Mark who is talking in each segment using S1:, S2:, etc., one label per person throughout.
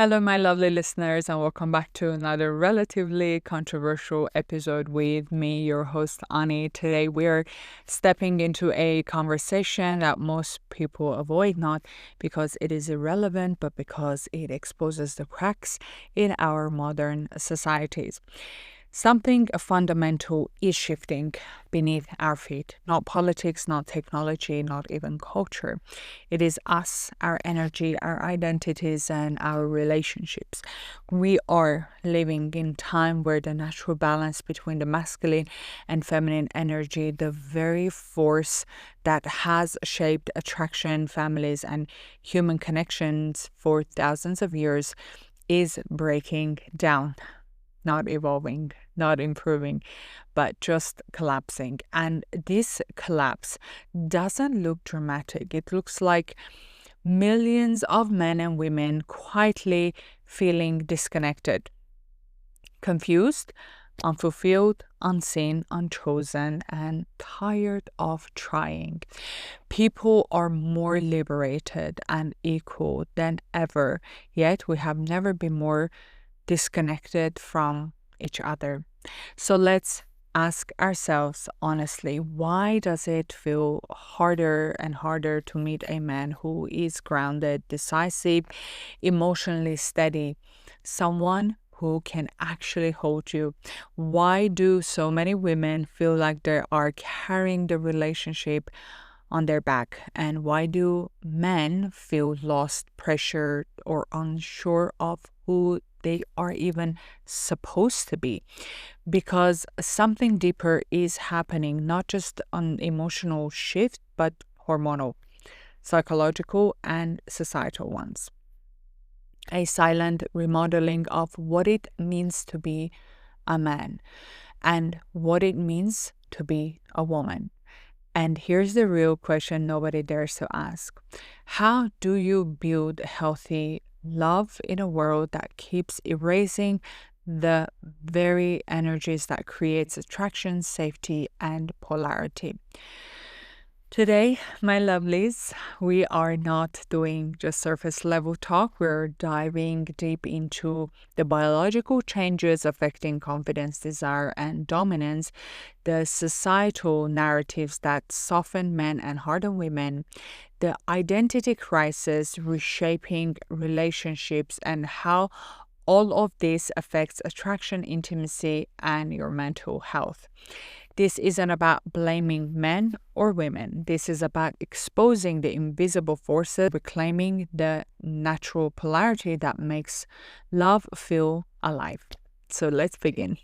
S1: Hello, my lovely listeners, and welcome back to another relatively controversial episode with me, your host, Ani. Today, we're stepping into a conversation that most people avoid, not because it is irrelevant, but because it exposes the cracks in our modern societies. Something fundamental is shifting beneath our feet. Not politics, not technology, not even culture. It is us, our energy, our identities, and our relationships. We are living in time where the natural balance between the masculine and feminine energy, the very force that has shaped attraction, families, and human connections for thousands of years, is breaking down, not evolving, not improving, but just collapsing. And this collapse doesn't look dramatic. It looks like millions of men and women quietly feeling disconnected, confused, unfulfilled, unseen, unchosen, and tired of trying. People are more liberated and equal than ever, yet we have never been more disconnected from each other. So let's ask ourselves honestly, why does it feel harder and harder to meet a man who is grounded, decisive, emotionally steady, someone who can actually hold you? Why do so many women feel like they are carrying the relationship on their back? And why do men feel lost, pressured, or unsure of who they are even supposed to be? Because something deeper is happening, not just an emotional shift, but hormonal, psychological, and societal ones. A silent remodeling of what it means to be a man and what it means to be a woman. And here's the real question nobody dares to ask. How do you build healthy love in a world that keeps erasing the very energies that creates attraction, safety, and polarity? Today, my lovelies, we are not doing just surface level talk. We're diving deep into the biological changes affecting confidence, desire, and dominance, the societal narratives that soften men and harden women, the identity crisis reshaping relationships, and how all of this affects attraction, intimacy, and your mental health. This isn't about blaming men or women. This is about exposing the invisible forces, reclaiming the natural polarity that makes love feel alive. So let's begin.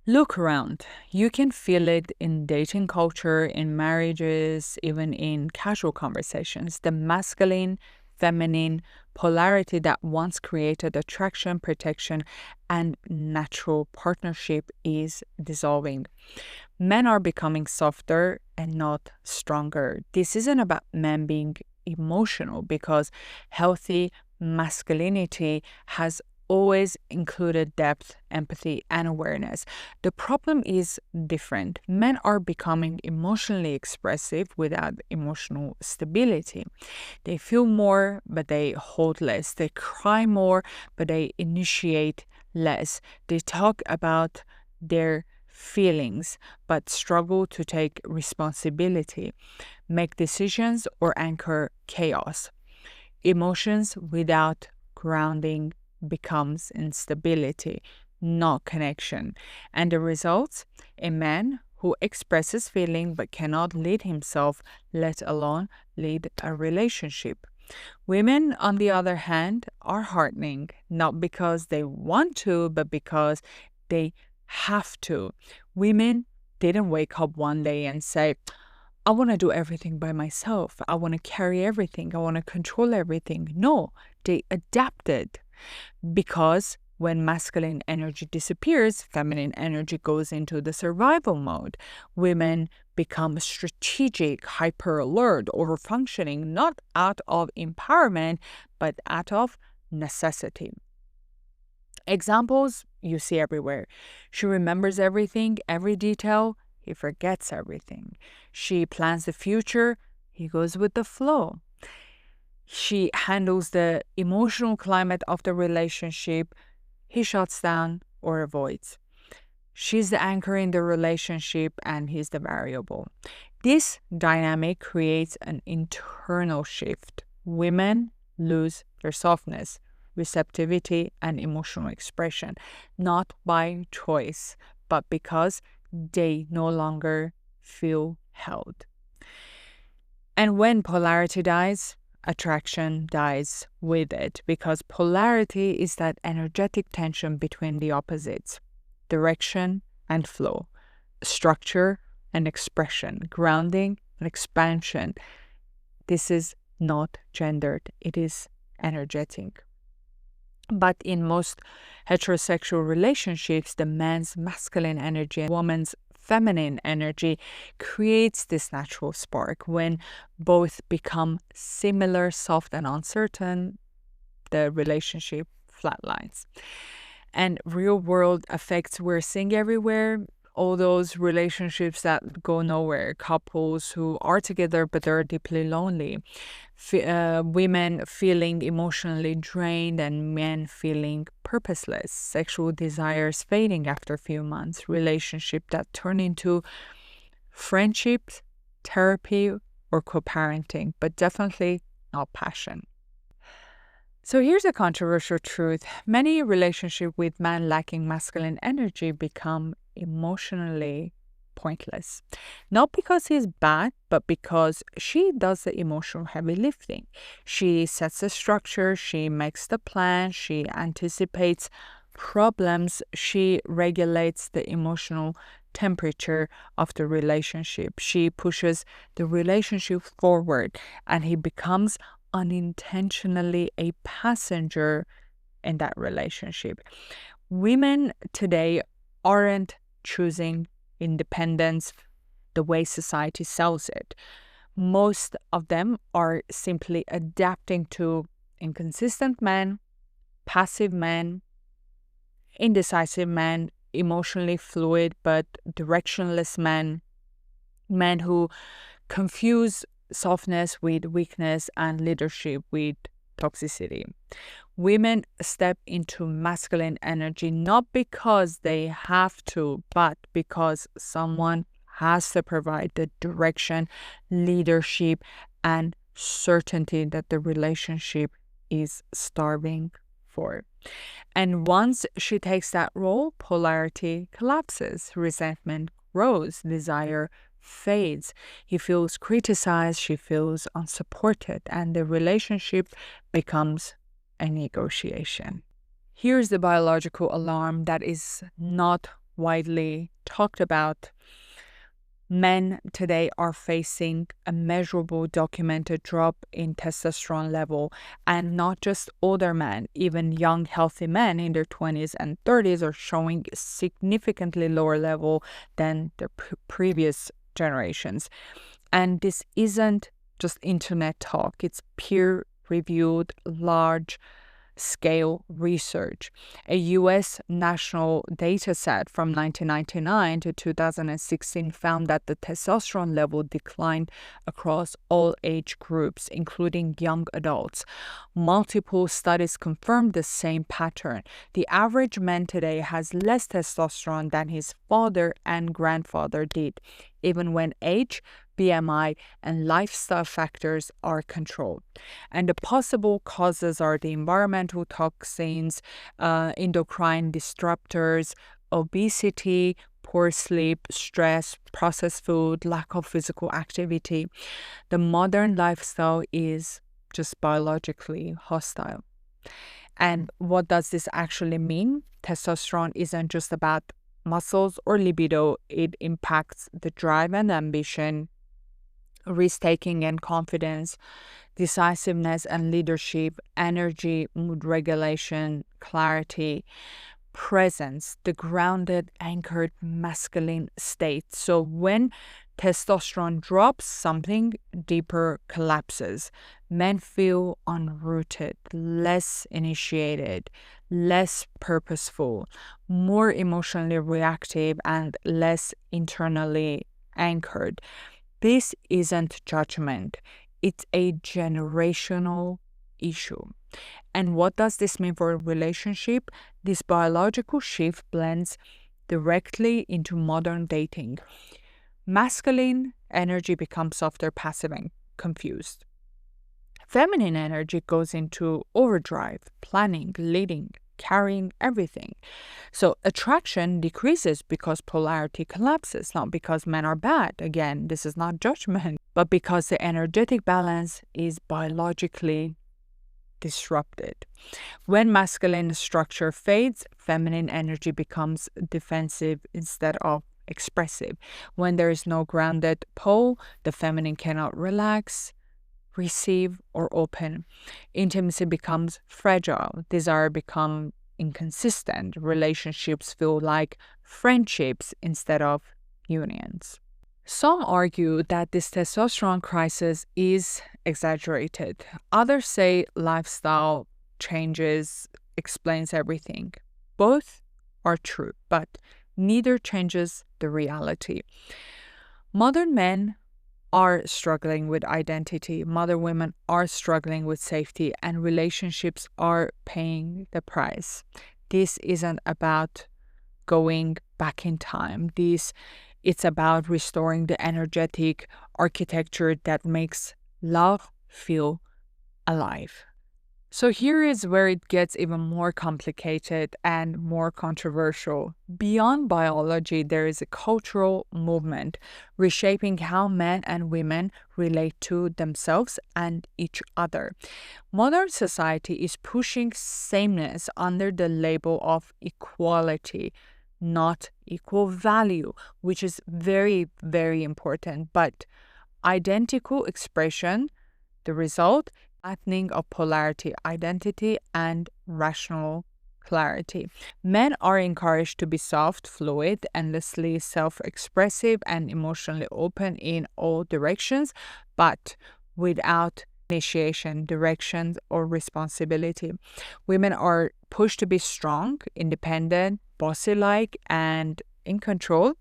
S1: Look around. You can feel it in dating culture, in marriages, even in casual conversations. The masculine, feminine polarity that once created attraction, protection, and natural partnership is dissolving. Men are becoming softer and not stronger. This isn't about men being emotional, because healthy masculinity has always included depth, empathy, and awareness. The problem is different. Men are becoming emotionally expressive without emotional stability. They feel more, but they hold less. They cry more, but they initiate less. They talk about their feelings, but struggle to take responsibility, make decisions, or anchor chaos. Emotions without grounding becomes instability, not connection. And the result? A man who expresses feeling but cannot lead himself, let alone lead a relationship. Women, on the other hand, are hardening, not because they want to, but because they have to. Women didn't wake up one day and say, I want to do everything by myself. I want to carry everything. I want to control everything. No, they adapted, because when masculine energy disappears, feminine energy goes into the survival mode. Women become strategic, hyper alert, over functioning, not out of empowerment, but out of necessity. Examples you see everywhere. She remembers everything, every detail. He forgets everything. She plans the future. He goes with the flow. She handles the emotional climate of the relationship. He shuts down or avoids. She's the anchor in the relationship and he's the variable. This dynamic creates an internal shift. Women lose their softness, receptivity, and emotional expression, not by choice, but because they no longer feel held. And when polarity dies, attraction dies with it, because polarity is that energetic tension between the opposites, direction and flow, structure and expression, grounding and expansion. This is not gendered, it is energetic. But in most heterosexual relationships, the man's masculine energy and woman's feminine energy creates this natural spark. When both become similar, soft, and uncertain, the relationship flatlines. And real world effects we're seeing everywhere, all those relationships that go nowhere, couples who are together but they're deeply lonely, women feeling emotionally drained and men feeling purposeless, sexual desires fading after a few months, relationship that turn into friendships, therapy, or co-parenting, but definitely not passion. So here's a controversial truth. Many relationships with men lacking masculine energy become emotionally pointless. Not because he's bad, but because she does the emotional heavy lifting. She sets the structure, she makes the plan, she anticipates problems, she regulates the emotional temperature of the relationship. She pushes the relationship forward and he becomes unintentionally a passenger in that relationship. Women today aren't choosing independence the way society sells it. Most of them are simply adapting to inconsistent men, passive men, indecisive men, emotionally fluid but directionless men, men who confuse softness with weakness and leadership with toxicity. Women step into masculine energy not because they have to, but because someone has to provide the direction, leadership, and certainty that the relationship is starving for. And once she takes that role, polarity collapses, resentment grows, desire fades. He feels criticized, she feels unsupported, and the relationship becomes a negotiation. Here's the biological alarm that is not widely talked about. Men today are facing a measurable documented drop in testosterone level, and not just older men, even young healthy men in their 20s and 30s are showing significantly lower level than their previous generations. And this isn't just internet talk, it's peer reviewed, large scale research. A US national data set from 1999 to 2016 found that the testosterone level declined across all age groups, including young adults. Multiple studies confirmed the same pattern. The average man today has less testosterone than his father and grandfather did, even when age, BMI, and lifestyle factors are controlled. And the possible causes are the environmental toxins, endocrine disruptors, obesity, poor sleep, stress, processed food, lack of physical activity. The modern lifestyle is just biologically hostile. And what does this actually mean? Testosterone isn't just about muscles or libido, it impacts the drive and ambition, risk-taking and confidence, decisiveness and leadership, energy, mood regulation, clarity, presence, the grounded, anchored masculine state. So when testosterone drops, something deeper collapses. Men feel unrooted, less initiated, less purposeful, more emotionally reactive, and less internally anchored. This isn't judgment. It's a generational issue. And what does this mean for a relationship? This biological shift blends directly into modern dating. Masculine energy becomes softer, passive, and confused. Feminine energy goes into overdrive, planning, leading, carrying everything. So attraction decreases because polarity collapses, not because men are bad. Again, this is not judgment, but because the energetic balance is biologically disrupted. When masculine structure fades, feminine energy becomes defensive instead of expressive. When there is no grounded pole, the feminine cannot relax, receive, or open. Intimacy becomes fragile. Desire becomes inconsistent. Relationships feel like friendships instead of unions. Some argue that this testosterone crisis is exaggerated. Others say lifestyle changes explains everything. Both are true, but neither changes the reality. Modern men are struggling with identity, modern women are struggling with safety, and relationships are paying the price. This isn't about going back in time. It's about restoring the energetic architecture that makes love feel alive. So here is where it gets even more complicated and more controversial. Beyond biology, there is a cultural movement reshaping how men and women relate to themselves and each other. Modern society is pushing sameness under the label of equality, not equal value, which is very, very important. But identical expression, the result, flattening of polarity, identity, and rational clarity. Men are encouraged to be soft, fluid, endlessly self-expressive, and emotionally open in all directions, but without initiation, direction, or responsibility. Women are pushed to be strong, independent, bossy-like, and in control,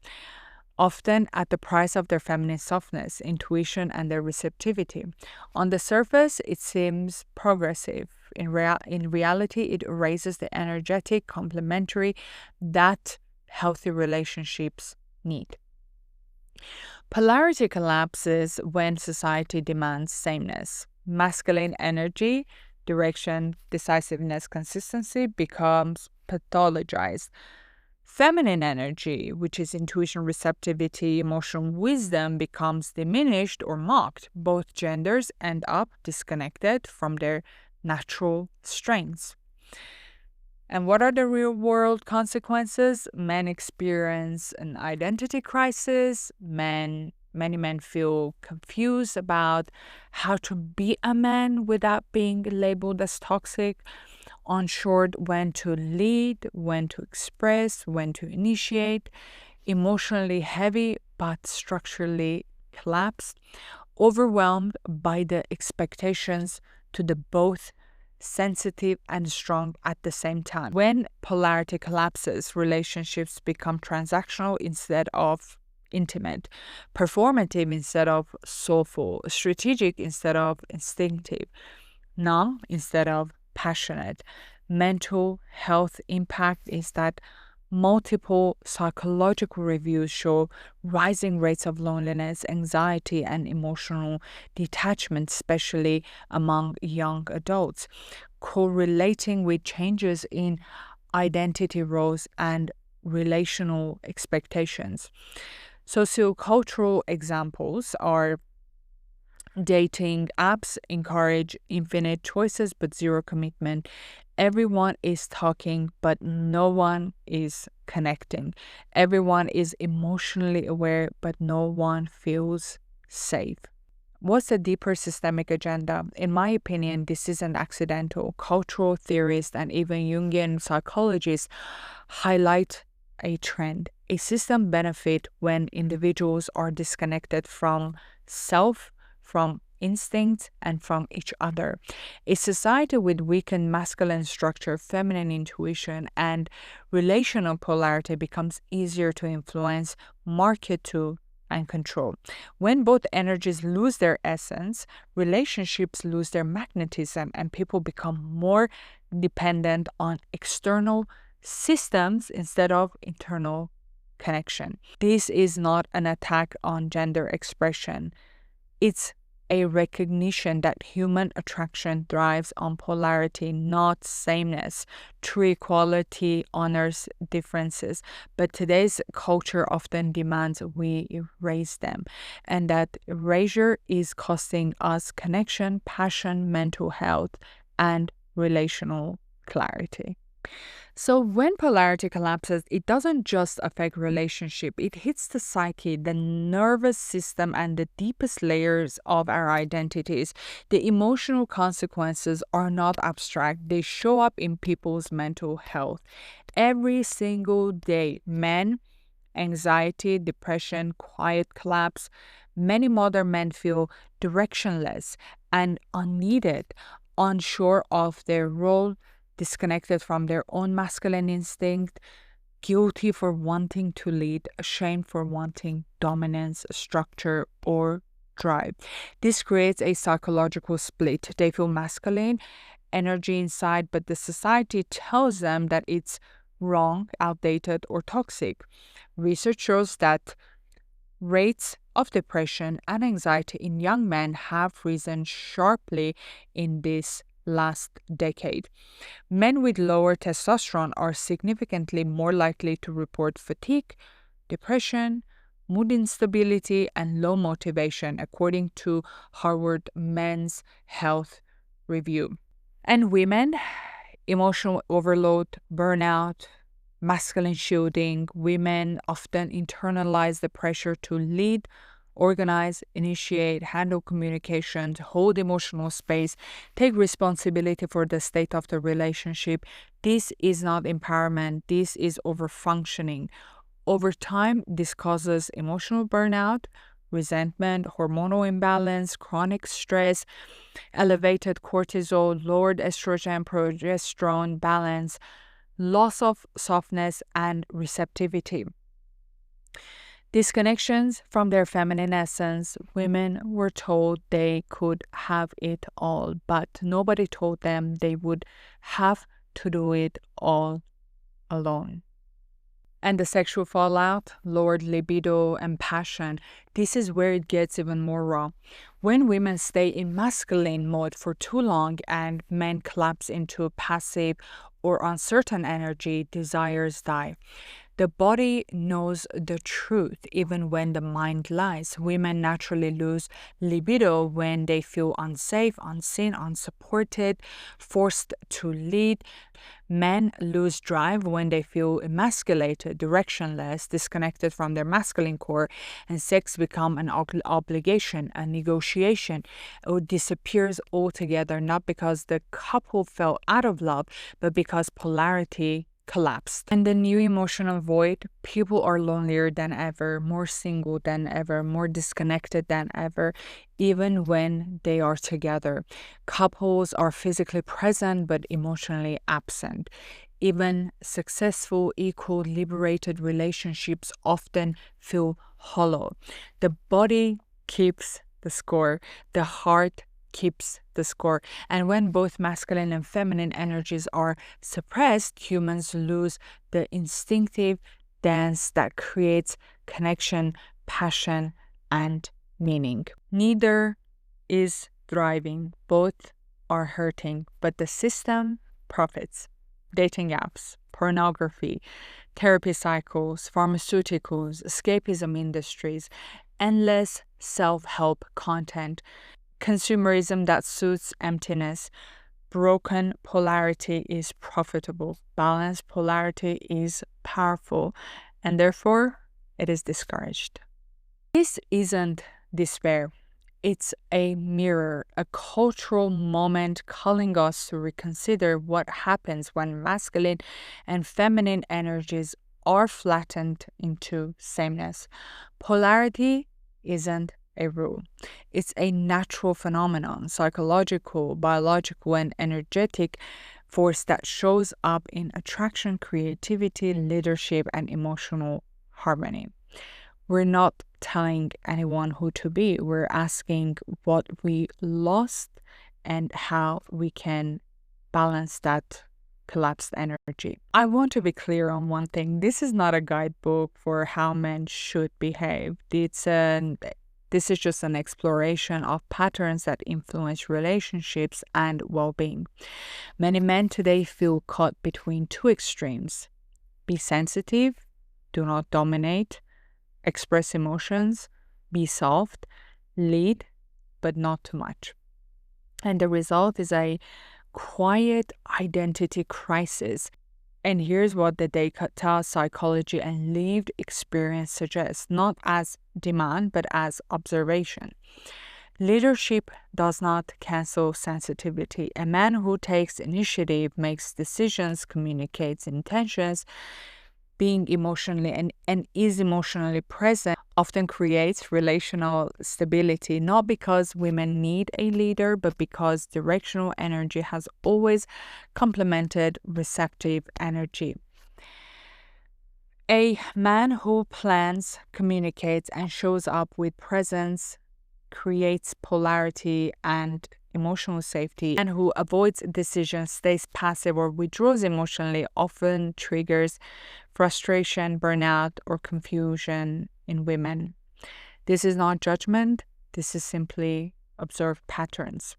S1: often at the price of their feminine softness, intuition, and their receptivity. On the surface, it seems progressive. In reality, it erases the energetic complementary that healthy relationships need. Polarity collapses when society demands sameness. Masculine energy, direction, decisiveness, consistency becomes pathologized. Feminine energy, which is intuition, receptivity, emotional wisdom, becomes diminished or mocked. Both genders end up disconnected from their natural strengths. And what are the real world consequences? Men experience an identity crisis. Many men feel confused about how to be a man without being labeled as toxic, unsure when to lead, when to express, when to initiate, emotionally heavy but structurally collapsed, overwhelmed by the expectations to the both sensitive and strong at the same time. When polarity collapses, relationships become transactional instead of intimate, performative instead of soulful, strategic instead of instinctive, numb instead of passionate. Mental health impact is that multiple psychological reviews show rising rates of loneliness, anxiety, and emotional detachment, especially among young adults, correlating with changes in identity roles and relational expectations. Sociocultural examples are dating apps encourage infinite choices but zero commitment. Everyone is talking, but no one is connecting. Everyone is emotionally aware, but no one feels safe. What's the deeper systemic agenda? In my opinion, this isn't accidental. Cultural theorists and even Jungian psychologists highlight a trend. A system benefit when individuals are disconnected from self, from instincts, and from each other. A society with weakened masculine structure, feminine intuition, and relational polarity becomes easier to influence, market to and control. When both energies lose their essence, relationships lose their magnetism and people become more dependent on external systems instead of internal connection. This is not an attack on gender expression. It's a recognition that human attraction thrives on polarity, not sameness. True equality honors differences, but today's culture often demands we erase them, and that erasure is costing us connection, passion, mental health, and relational clarity. So when polarity collapses, it doesn't just affect relationship, it hits the psyche, the nervous system, and the deepest layers of our identities. The emotional consequences are not abstract. They show up in people's mental health. Every single day, men, anxiety, depression, quiet collapse. Many modern men feel directionless and unneeded, unsure of their role, disconnected from their own masculine instinct, guilty for wanting to lead, ashamed for wanting dominance, structure, or drive. This creates a psychological split. They feel masculine energy inside, but the society tells them that it's wrong, outdated, or toxic. Research shows that rates of depression and anxiety in young men have risen sharply in this last decade. Men with lower testosterone are significantly more likely to report fatigue, depression, mood instability, and low motivation, according to Harvard Men's Health Review. And women, emotional overload, burnout, masculine shielding. Women often internalize the pressure to lead, organize, initiate, handle communication, to hold emotional space, take responsibility for the state of the relationship. This is not empowerment, this is overfunctioning. Over time, this causes emotional burnout, resentment, hormonal imbalance, chronic stress, elevated cortisol, lowered estrogen progesterone balance, loss of softness and receptivity. Disconnections from their feminine essence. Women were told they could have it all, but nobody told them they would have to do it all alone. And the sexual fallout, lowered libido and passion. This is where it gets even more raw. When women stay in masculine mode for too long and men collapse into passive or uncertain energy, desires die. The body knows the truth even when the mind lies. Women naturally lose libido when they feel unsafe, unseen, unsupported, forced to lead. Men lose drive when they feel emasculated, directionless, disconnected from their masculine core, and sex become an obligation, a negotiation, or disappears altogether, not because the couple fell out of love, but because polarity collapsed. And the new emotional void, people are lonelier than ever, more single than ever, more disconnected than ever, even when they are together. Couples are physically present but emotionally absent. Even successful, equal, liberated relationships often feel hollow. The body keeps the score, the heart keeps the score. And when both masculine and feminine energies are suppressed, humans lose the instinctive dance that creates connection, passion, and meaning. Neither is thriving, both are hurting, but the system profits. Dating apps, pornography, therapy cycles, pharmaceuticals, escapism industries, endless self-help content, consumerism that suits emptiness. Broken polarity is profitable. Balanced polarity is powerful, and therefore it is discouraged. This isn't despair. It's a mirror, a cultural moment calling us to reconsider what happens when masculine and feminine energies are flattened into sameness. Polarity isn't a rule. It's a natural phenomenon, psychological, biological, and energetic force that shows up in attraction, creativity, leadership, and emotional harmony. We're not telling anyone who to be. We're asking what we lost and how we can balance that collapsed energy. I want to be clear on one thing. This is not a guidebook for how men should behave. This is just an exploration of patterns that influence relationships and well-being. Many men today feel caught between two extremes. Be sensitive, do not dominate, express emotions, be soft, lead, but not too much. And the result is a quiet identity crisis. And here's what the data psychology and lived experience suggests, not as demand, but as observation. Leadership does not cancel sensitivity. A man who takes initiative, makes decisions, communicates intentions, being emotionally and is emotionally present often creates relational stability, not because women need a leader, but because directional energy has always complemented receptive energy. A man who plans, communicates, and shows up with presence creates polarity and emotional safety, and who avoids decisions, stays passive, or withdraws emotionally often triggers frustration, burnout, or confusion in women. This is not judgment, this is simply observed patterns.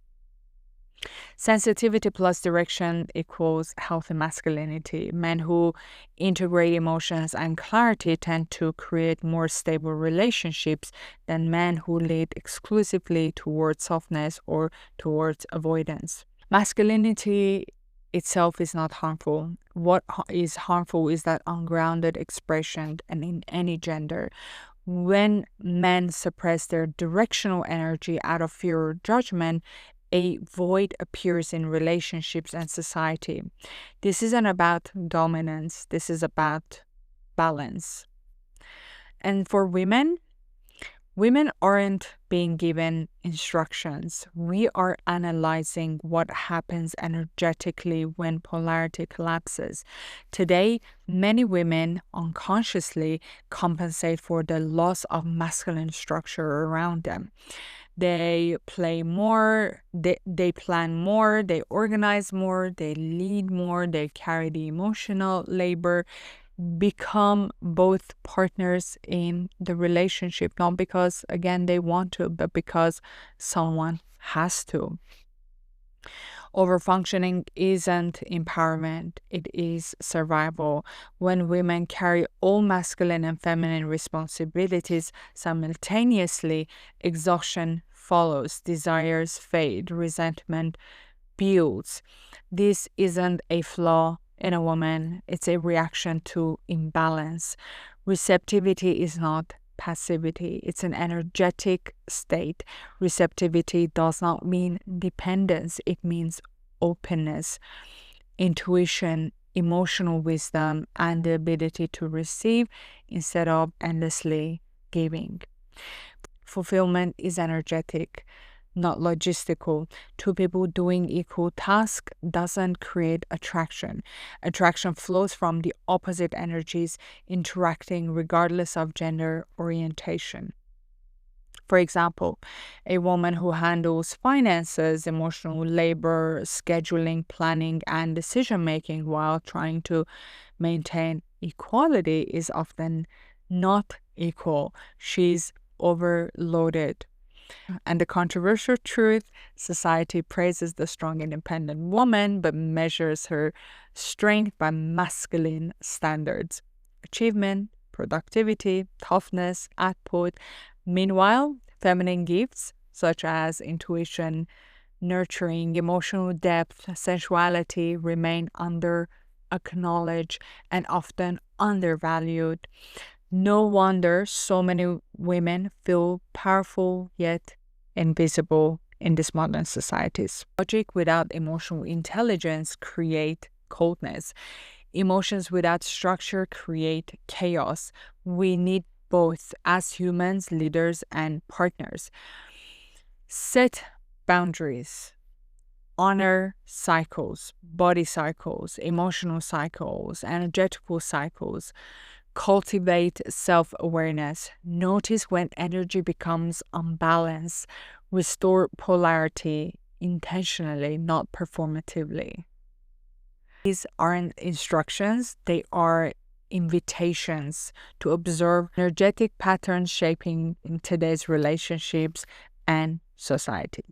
S1: Sensitivity plus direction equals healthy masculinity. Men who integrate emotions and clarity tend to create more stable relationships than men who lead exclusively towards softness or towards avoidance. Masculinity itself is not harmful. What is harmful is that ungrounded expression, and in any gender. When men suppress their directional energy out of fear or judgment, a void appears in relationships and society. This isn't about dominance, this is about balance. And for women aren't being given instructions. We are analyzing what happens energetically when polarity collapses. Today, many women unconsciously compensate for the loss of masculine structure around them. They play more, they plan more, they organize more, they lead more, they carry the emotional labor, become both partners in the relationship, not because, again, they want to, but because someone has to. Overfunctioning isn't empowerment, it is survival. When women carry all masculine and feminine responsibilities simultaneously, exhaustion follows, desires fade, resentment builds. This isn't a flaw in a woman, it's a reaction to imbalance. Receptivity is not passivity, it's an energetic state. Receptivity does not mean dependence, it means openness, intuition, emotional wisdom, and the ability to receive instead of endlessly giving. Fulfillment is energetic, not logistical. Two people doing equal tasks doesn't create attraction. Attraction flows from the opposite energies interacting regardless of gender orientation. For example, a woman who handles finances, emotional labor, scheduling, planning, and decision making while trying to maintain equality is often not equal. She's overloaded. And the controversial truth, society praises the strong, independent woman, but measures her strength by masculine standards. Achievement, productivity, toughness, output. Meanwhile, feminine gifts, such as intuition, nurturing, emotional depth, sensuality, remain under-acknowledged and often undervalued. No wonder so many women feel powerful yet invisible in these modern societies. Logic without emotional intelligence create coldness. Emotions without structure create chaos. We need both as humans, leaders, and partners. Set boundaries. Honor cycles, body cycles, emotional cycles, energetical cycles. cultivate self-awareness. Notice when energy becomes unbalanced. Restore polarity intentionally, not performatively. These aren't instructions, they are invitations to observe energetic patterns shaping in today's relationships and society.